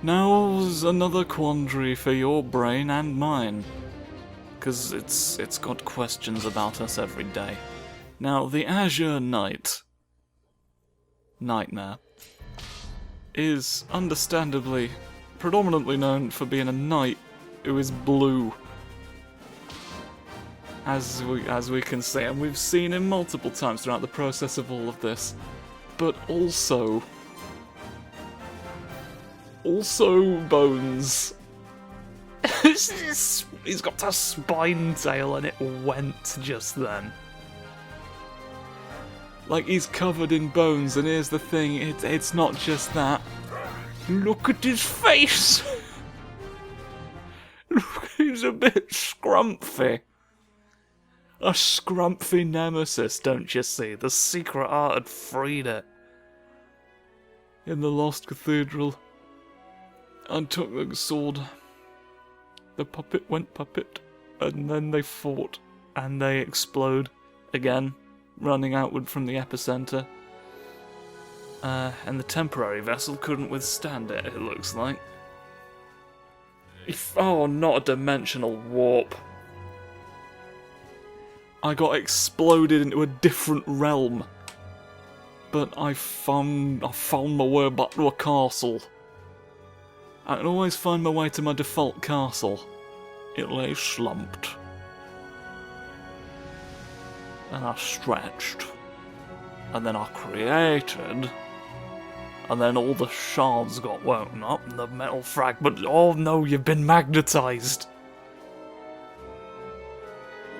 Now's another quandary for your brain and mine, because it's got questions about us every day. Now, the Azure Knight, Nightmare, is understandably predominantly known for being a knight who is blue. As we can see, and we've seen him multiple times throughout the process of all of this. But also Bones. He's got a spine tail and it went just then. Like, he's covered in bones, and here's the thing, it's not just that. Look at his face! Look, he's a bit scrumpy. A scrumpy nemesis, don't you see? The secret art had freed it. In the Lost Cathedral, I took the sword. The puppet went puppet, and then they fought, and they explode again, running outward from the epicenter. And the temporary vessel couldn't withstand it, it looks like. Oh, not a dimensional warp. I got exploded into a different realm. But I found my way back to a castle. I can always find my way to my default castle. It lay slumped. And I stretched. And then I created. And then all the shards got woken up and the metal fragment. Oh no, you've been magnetised!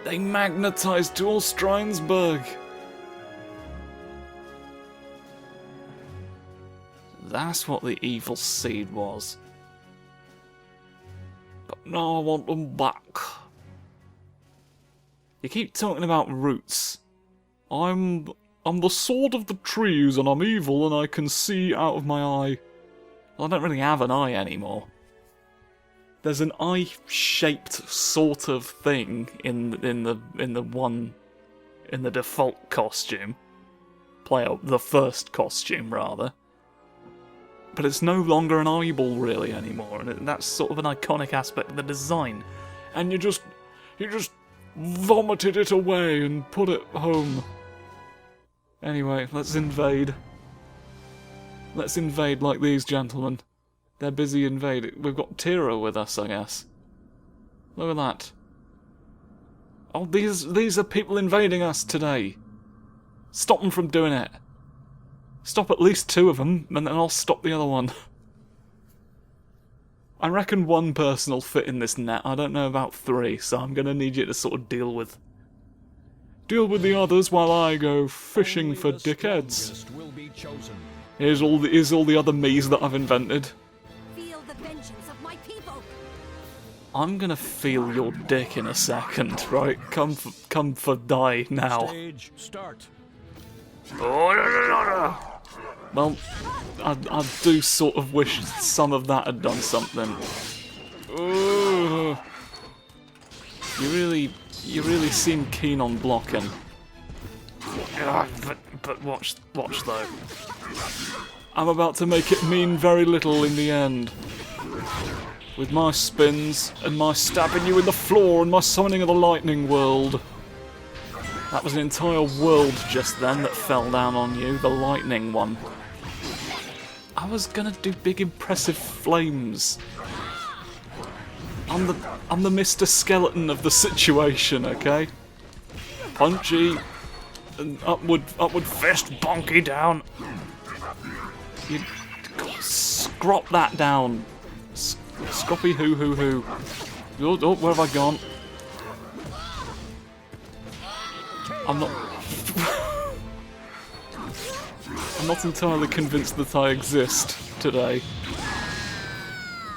They magnetised to Strainsburg! That's what the evil seed was. But now I want them back. You keep talking about roots. I'm the sword of the trees and I'm evil and I can see out of my eye. Well, I don't really have an eye anymore. There's an eye-shaped sort of thing in the default costume. The first costume rather. But it's no longer an eyeball really anymore, and that's sort of an iconic aspect of the design. And you just vomited it away and put it home. Anyway, let's invade. Let's invade like these gentlemen. They're busy invading. We've got Tira with us, I guess. Look at that. Oh, these are people invading us today. Stop them from doing it. Stop at least 2 of them, and then I'll stop the other one. I reckon 1 person will fit in this net. I don't know about 3, so I'm gonna need you to sort of deal with the others while I go fishing for dickheads. Here's all the other me's that I've invented. Feel the vengeance of my people. I'm gonna feel your dick in a second, right? Come for die now. Stage start. Well, I do sort of wish some of that had done something. Ooh. You really seem keen on blocking. But watch though. I'm about to make it mean very little in the end. With my spins, and my stabbing you in the floor, and my summoning of the lightning world. That was an entire world just then that fell down on you, the lightning one. I was gonna do big impressive flames. I'm the Mr. Skeleton of the situation, okay? Punchy, and upward fist, bonky down. You scrop that down. Scroppy hoo. Oh, where have I gone? I'm not entirely convinced that I exist today.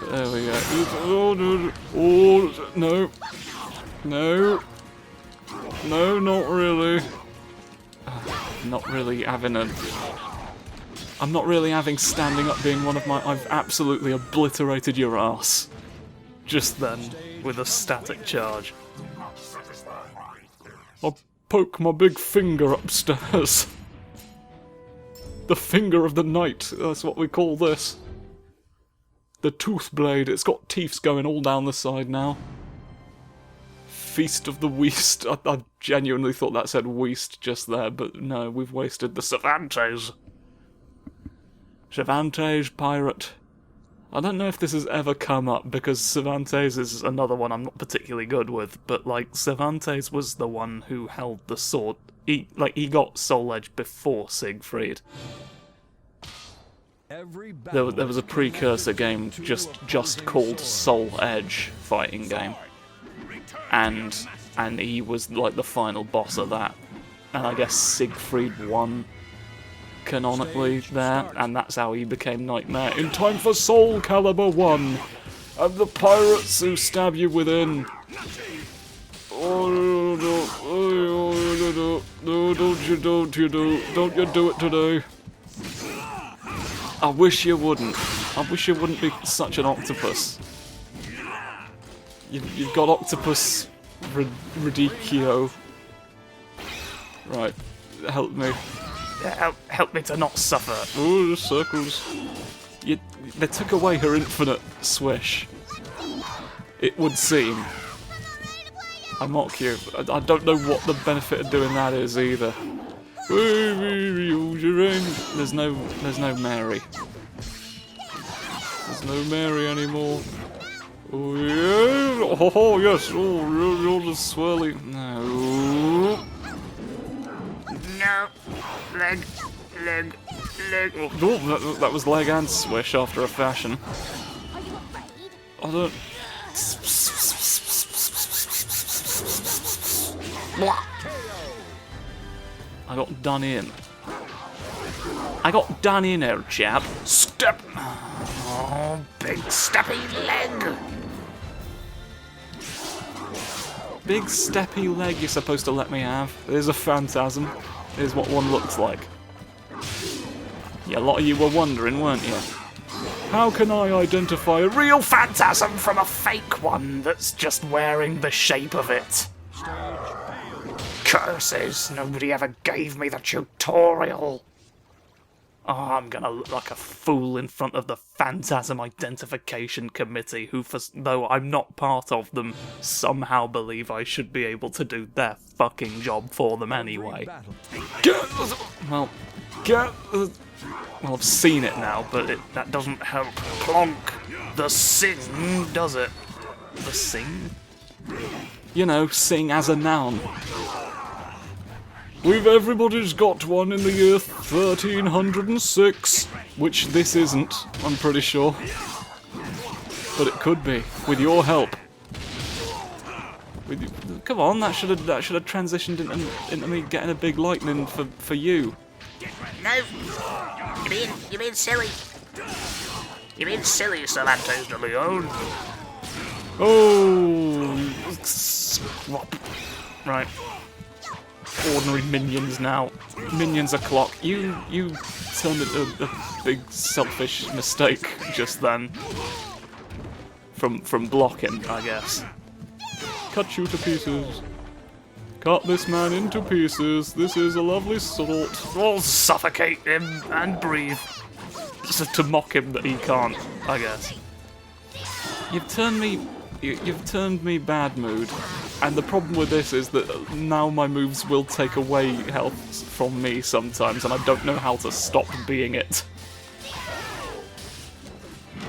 There we go. Oh, no. No, not really. I'm not really having standing up being one of my... I've absolutely obliterated your ass. Just then, with a static charge. I'll poke my big finger upstairs. The finger of the night, that's what we call this. the tooth blade. It's got teeths going all down the side now. Feast of the Weast. I genuinely thought that said Weast just there, but no, we've wasted the Cervantes. Cervantes pirate. I don't know if this has ever come up, because Cervantes is another one I'm not particularly good with, but, like, Cervantes was the one who held the sword. He got Soul Edge before Siegfried. There was a precursor game just called Soul Edge fighting game. And he was, like, the final boss of that. And I guess Siegfried won canonically there, and that's how he became Nightmare. In time for SOULCALIBUR 1, and the pirates who stab you within. Oh, no, don't you do it today. I wish you wouldn't. I wish you wouldn't be such an octopus. You've got Octopus Radicchio. Right, help me. Help me to not suffer. Oh, the circles. They took away her infinite swish. It would seem. I mock you. I don't know what the benefit of doing that is either. There's no Mary. There's no Mary anymore. Oh yeah! Oh yes! Oh, you're just swirly. No. No. Leg. Oh, that was leg and swish after a fashion. Are you afraid? I don't. I got done in. Old chap. Step. Oh, big steppy leg. Big steppy leg you're supposed to let me have. There's a phantasm. Here's what one looks like. Yeah, a lot of you were wondering, weren't you? How can I identify a real phantasm from a fake one that's just wearing the shape of it? Curses! Nobody ever gave me the tutorial! Oh, I'm gonna look like a fool in front of the Phantasm Identification Committee, who, though I'm not part of them, somehow believe I should be able to do their fucking job for them anyway. Well, I've seen it now, but that doesn't help. Plonk! The sing, does it? The sing? You know, sing as a noun. Everybody's got one in the year 1306, which this isn't, I'm pretty sure. But it could be, with your help. Come on, that should have transitioned into me getting a big lightning for you. No, you're being silly. You're being silly, Cervantes de Leon. Oh, right. Ordinary minions now. Minions o'clock. You turned into a big selfish mistake just then. From blocking, I guess. Cut you to pieces. Cut this man into pieces. This is a lovely sort. Oh, suffocate him and breathe. Just to mock him that he can't, I guess. You've turned me bad mood, and the problem with this is that now my moves will take away health from me sometimes, and I don't know how to stop being it.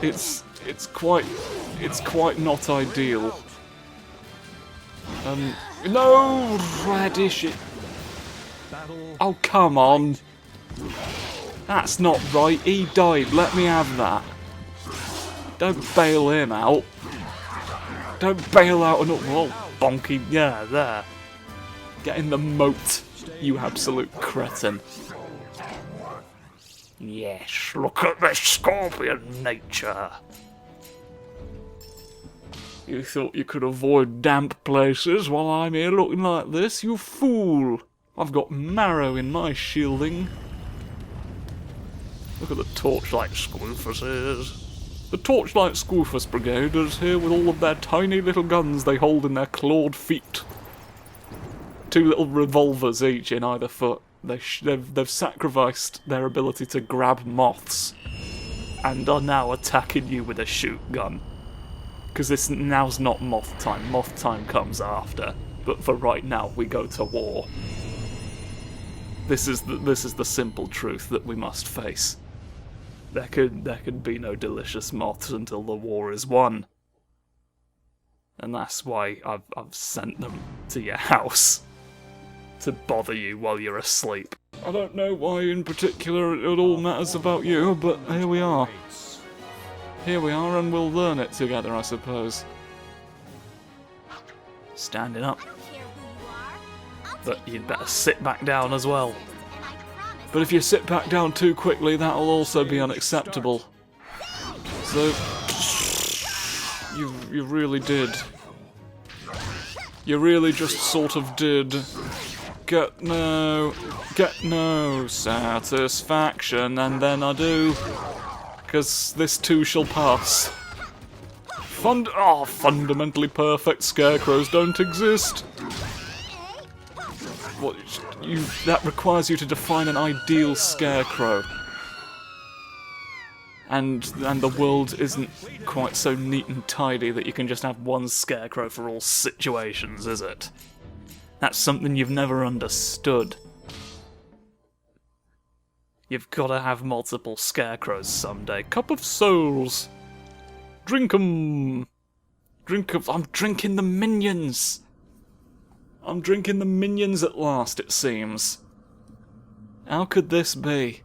It's quite not ideal. No, radish it. Oh, come on. That's not right. He died. Let me have that. Don't bail him out. Don't bail out another. Oh, bonky. Yeah, there. Get in the moat, you absolute cretin. Yes, look at the scorpion nature. You thought you could avoid damp places while I'm here looking like this, you fool! I've got marrow in my shielding. Look at the Torchlight Squoofers. The Torchlight Squoofers Brigade is here with all of their tiny little guns they hold in their clawed feet. 2 little revolvers each in either foot. They've sacrificed their ability to grab moths and are now attacking you with a shoot gun. Because now's not moth time. Moth time comes after. But for right now, we go to war. This is the simple truth that we must face. There could be no delicious moths until the war is won. And that's why I've sent them to your house. To bother you while you're asleep. I don't know why in particular it all matters about you, but here we are. Here we are, and we'll learn it together, I suppose. Standing up. I don't care who you are. I'll But take you'd you better on. sit back down as well. And I promise But if you sit back down too quickly, that'll also be unacceptable. So... You really did. You really just sort of did. Get no satisfaction, and then I do. Because this too shall pass. Fundamentally perfect scarecrows don't exist. What, that requires you to define an ideal scarecrow. And the world isn't quite so neat and tidy that you can just have one scarecrow for all situations, is it? That's something you've never understood. You've gotta have multiple scarecrows someday. Cup of souls! Drink 'em! I'm drinking the minions! I'm drinking the minions at last, it seems. How could this be?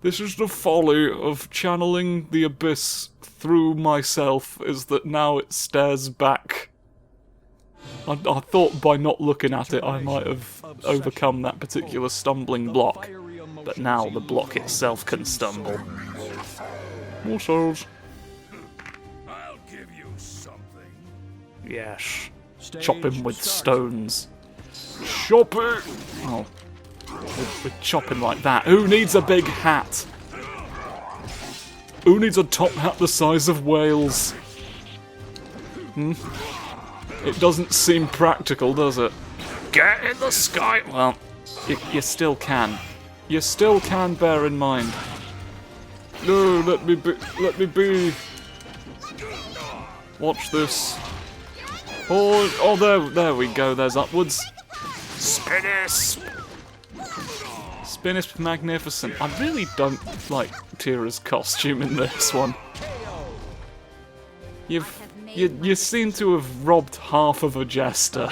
This is the folly of channeling the abyss through myself, is that now it stares back. I thought by not looking at it I might have overcome that particular stumbling block, but now the block itself can stumble. More souls. I'll give you something. Yes. Chop him with stones. Chop it! Oh. We're chopping like that. Who needs a big hat? Who needs a top hat the size of Wales? It doesn't seem practical, does it? Get in the sky! Well, you still can. You still can, bear in mind. No, let me be. Let me be. Watch this. Oh, there we go. There's upwards. Spinnis! Spinnis magnificent. I really don't like Tira's costume in this one. You seem to have robbed half of a jester.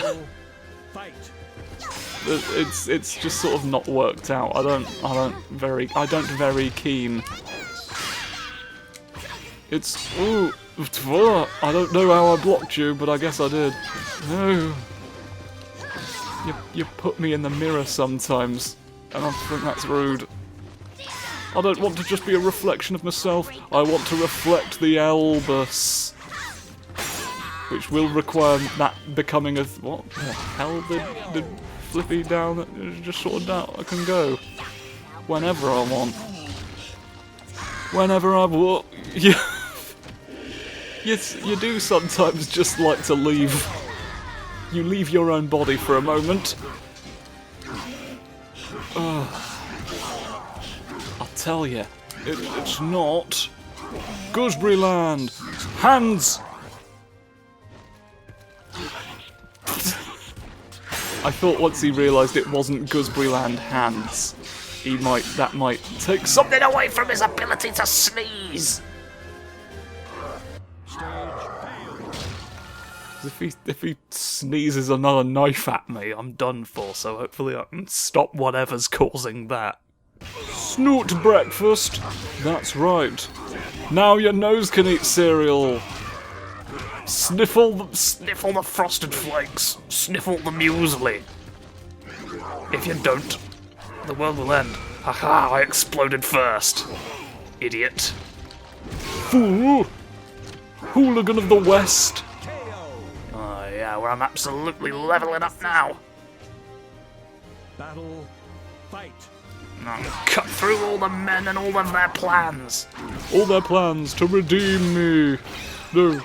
It's just sort of not worked out. I don't very keen. It's ooh. I don't know how I blocked you, but I guess I did. No. You put me in the mirror sometimes, and I think that's rude. I don't want to just be a reflection of myself. I want to reflect the Albus. Which will require that becoming a... What the hell did Flippy down? Just sorted out. I can go. Whenever I want. Whenever I want. Yes, you do sometimes just like to leave. You leave your own body for a moment. I'll tell you, it's not Gooseberry Land. Hands. I thought once he realised it wasn't Gooseberry Land hands, that might take something away from his ability to sneeze. If he sneezes another knife at me, I'm done for, so hopefully I can stop whatever's causing that. Snoot breakfast! That's right. Now your nose can eat cereal. Sniffle the frosted flakes. Sniffle the muesli. If you don't, the world will end. Haha, I exploded first. Idiot. Fool! Hooligan of the West. Yeah, where I'm absolutely leveling up now. Battle, fight. I'll cut through all the men and all of their plans. All their plans to redeem me. No,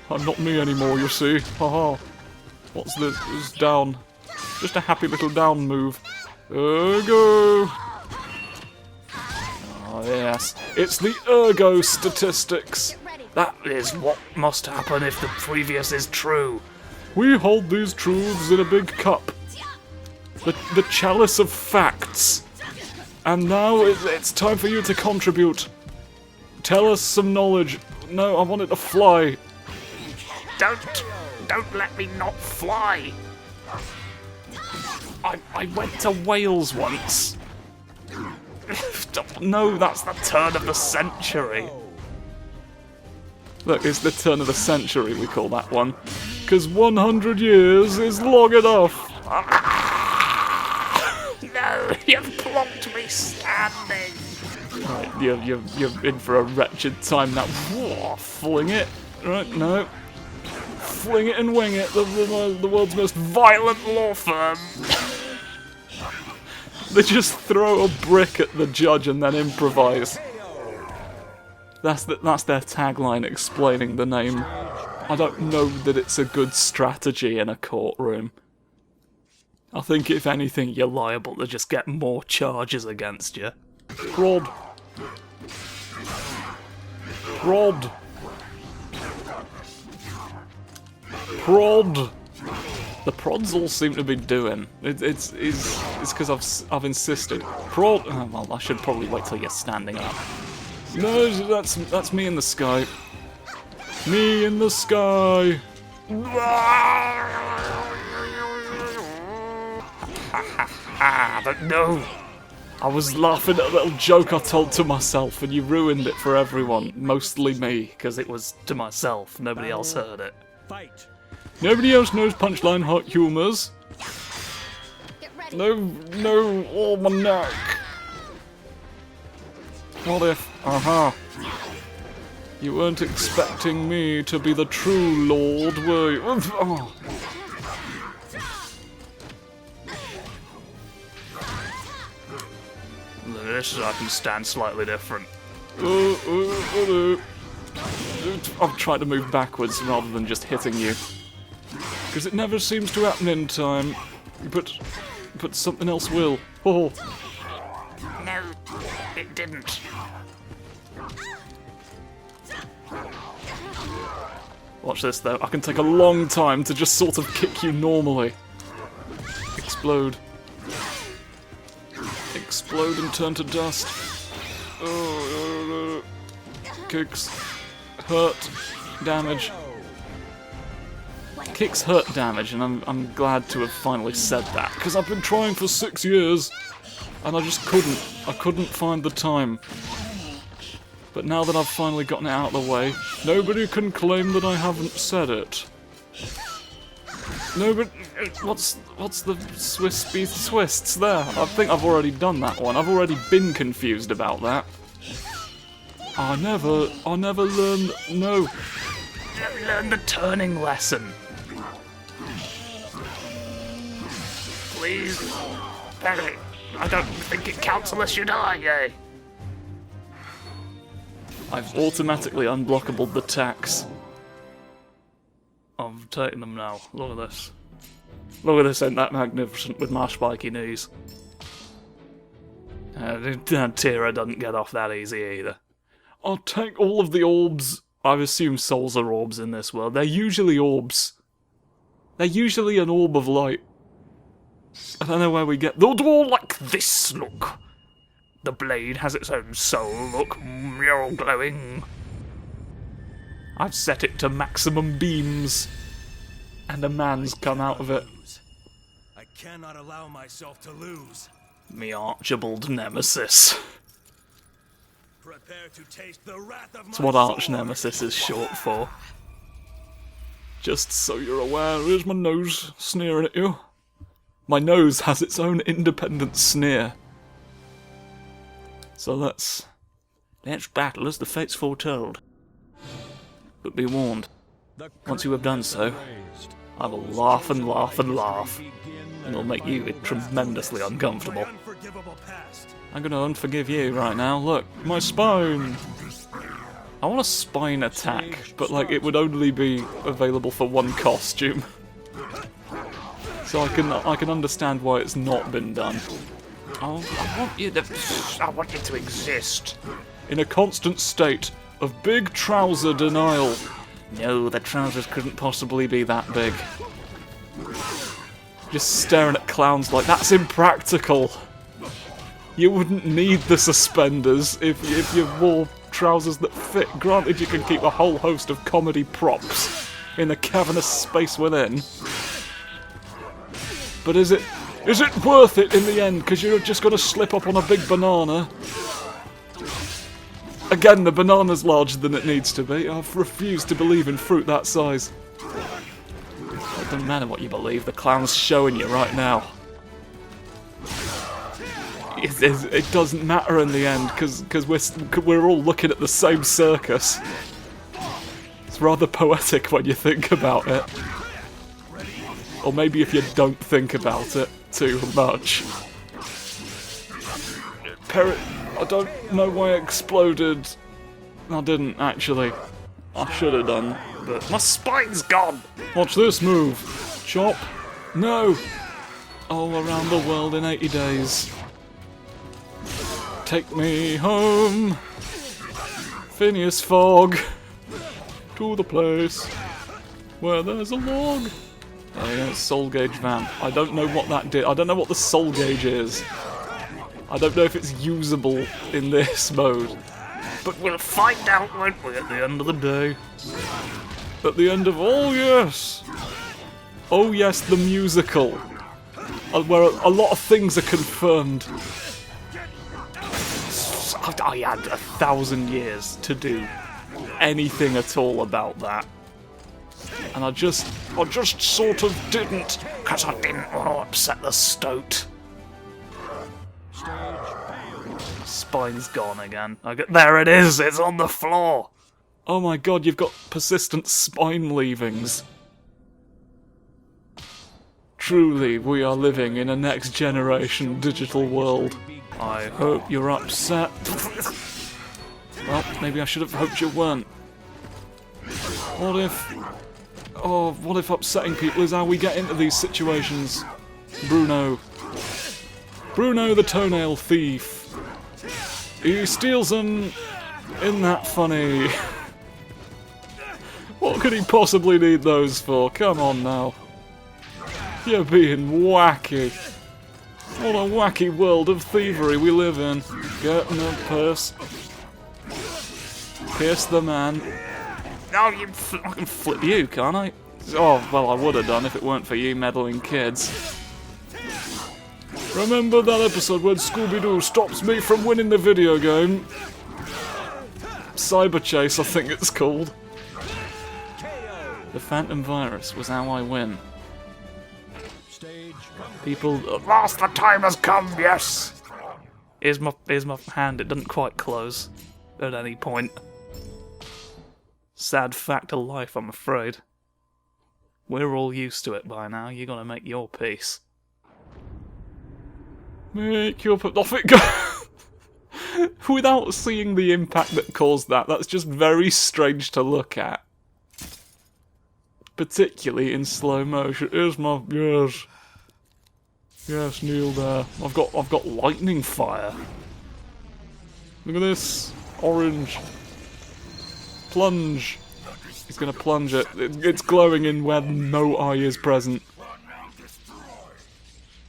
I'm not me anymore, you see. Haha. What's this? It's down. Just a happy little down move. There we go. Oh yes, it's the ergo statistics. That is what must happen if the previous is true. We hold these truths in a big cup. The chalice of facts. And now it's time for you to contribute. Tell us some knowledge. No, I want it to fly. Don't let me not fly. I went to Wales once. No, that's the turn of the century. Look, it's the turn of the century, we call that one. Because 100 years is long enough. No, you've plonked me standing. Right, you're in for a wretched time now. Whoa, fling it. Right, no. Fling it and wing it. The world's most violent law firm. They just throw a brick at the judge and then improvise. That's their tagline explaining the name. I don't know that it's a good strategy in a courtroom. I think if anything, you're liable to just get more charges against you. Prod. Prod. Prod. The prods all seem to be doing. It's because I've insisted. Prod. Oh, well, I should probably wait till you're standing up. No, that's me in the sky. Me in the sky. But no. I was laughing at a little joke I told to myself, and you ruined it for everyone. Mostly me, because it was to myself. Nobody else heard it. Fight. Nobody else knows punchline hot humours. No, oh my neck. What if? You weren't expecting me to be the true lord, were you? Oh. This I can stand slightly different. I've tried to move backwards rather than just hitting you. Because it never seems to happen in time. But something else will. Oh. No, it didn't. Watch this though, I can take a long time to just sort of kick you normally. Explode. Explode and turn to dust. Oh, kicks. Hurt. Damage. Kicks hurt damage, and I'm glad to have finally said that, because I've been trying for 6 years, and I just couldn't. I couldn't find the time. But now that I've finally gotten it out of the way, nobody can claim that I haven't said it. No, but what's the Swiss beef twists there? I think I've already done that one. I've already been confused about that. I never learned. No. Learn the turning lesson. Please, Perry. I don't think it counts unless you die, eh? I've automatically unblockable the tax. I'm taking them now. Look at this. Look at this, ain't that magnificent with my spiky knees? Tira doesn't get off that easy either. I'll take all of the orbs. I assume souls are orbs in this world. They're usually orbs. They're usually an orb of light. I don't know where we get... They'll do all like this, look. The blade has its own soul, look. You're all glowing. I've set it to maximum beams. And a man's come out of it. I cannot allow myself to lose. Me Archibald Nemesis. Prepare to taste the wrath of That's my what Arch sword. Nemesis is short for. Just so you're aware, here's my nose sneering at you. My nose has its own independent sneer. So let's battle as the fates foretold. But be warned, once you have done so, I will laugh and laugh and laugh, and it'll make you tremendously uncomfortable. I'm gonna unforgive you right now. Look, my spine! I want a spine attack, but like it would only be available for one costume. So I can understand why it's not been done. I want you to exist. In a constant state of big trouser denial. No, the trousers couldn't possibly be that big. Just staring at clowns like, that's impractical. You wouldn't need the suspenders if you wore trousers that fit. Granted, you can keep a whole host of comedy props in the cavernous space within. But is it worth it in the end? Because you're just going to slip up on a big banana. Again, the banana's larger than it needs to be. I've refused to believe in fruit that size. It doesn't matter what you believe, the clown's showing you right now. It doesn't matter in the end, because we're all looking at the same circus. It's rather poetic when you think about it. Or maybe if you don't think about it too much. I don't know why I exploded. I didn't, actually. I should have done, but My spine's gone. watch this move. Chop. No. All around the world in 80 days. Take me home. Phineas Fogg. To the place where there's a log. There you go, soul gauge van. I don't know what that did. I don't know what the soul gauge is. I don't know if it's usable in this mode. But we'll find out, won't we, At the end of the day. At the end of Oh Yes! Oh Yes, the musical. Where a lot of things are confirmed. I had 1,000 years to do anything at all about that. And I just sort of didn't, because I didn't want to upset the stoat. Spine's gone again. There it is, it's on the floor. Oh my god, you've got persistent spine leavings. Truly, we are living in a next generation digital world. I hope you're upset. Well, maybe I should have hoped you weren't. What if upsetting people is how we get into these situations? Bruno the toenail thief. He steals them. Isn't that funny? What could he possibly need those for? Come on now. You're being wacky. What a wacky world of thievery we live in. Get in the purse. Kiss the man. No, I can flip you, can't I? Oh, well, I would have done if it weren't for you meddling kids. Remember that episode when Scooby-Doo stops me from winning the video game? Cyber Chase, I think it's called. The Phantom Virus was how I win. People... At last the time has come, yes. Here's my hand, it doesn't quite close at any point. Sad fact of life, I'm afraid. We're all used to it by now, you gotta make your peace. Make your... Off it go! Without seeing the impact that caused that, that's just very strange to look at. Particularly in slow motion. Here's my... Yes. Yes, kneel there. I've got lightning fire. Look at this. Orange. Plunge. He's gonna plunge it. It's glowing in where no eye is present.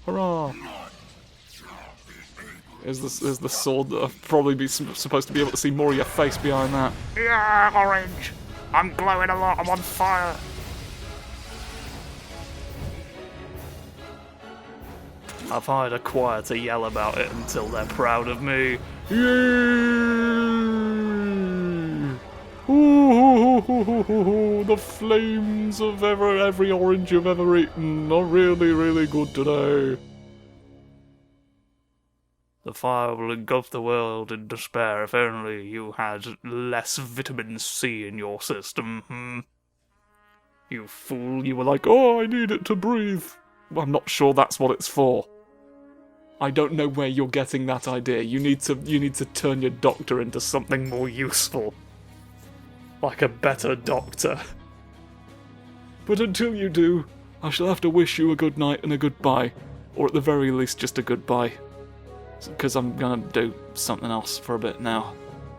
Hurrah! Is the sword that I'll probably be supposed to be able to see more of your face behind that. Yeah, orange. I'm glowing a lot. I'm on fire. I've hired a choir to yell about it until they're proud of me. Yay! Ooh, the flames of every orange you've ever eaten are really, really good today. The fire will engulf the world in despair if only you had less vitamin C in your system. You fool, you were like, oh, I need it to breathe. I'm not sure that's what it's for. I don't know where you're getting that idea. You need to turn your doctor into something more useful. Like a better doctor. But until you do, I shall have to wish you a good night and a goodbye. Or at the very least, just a goodbye. because I'm gonna do something else for a bit now.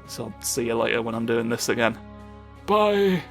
So I'll see you later when I'm doing this again. Bye!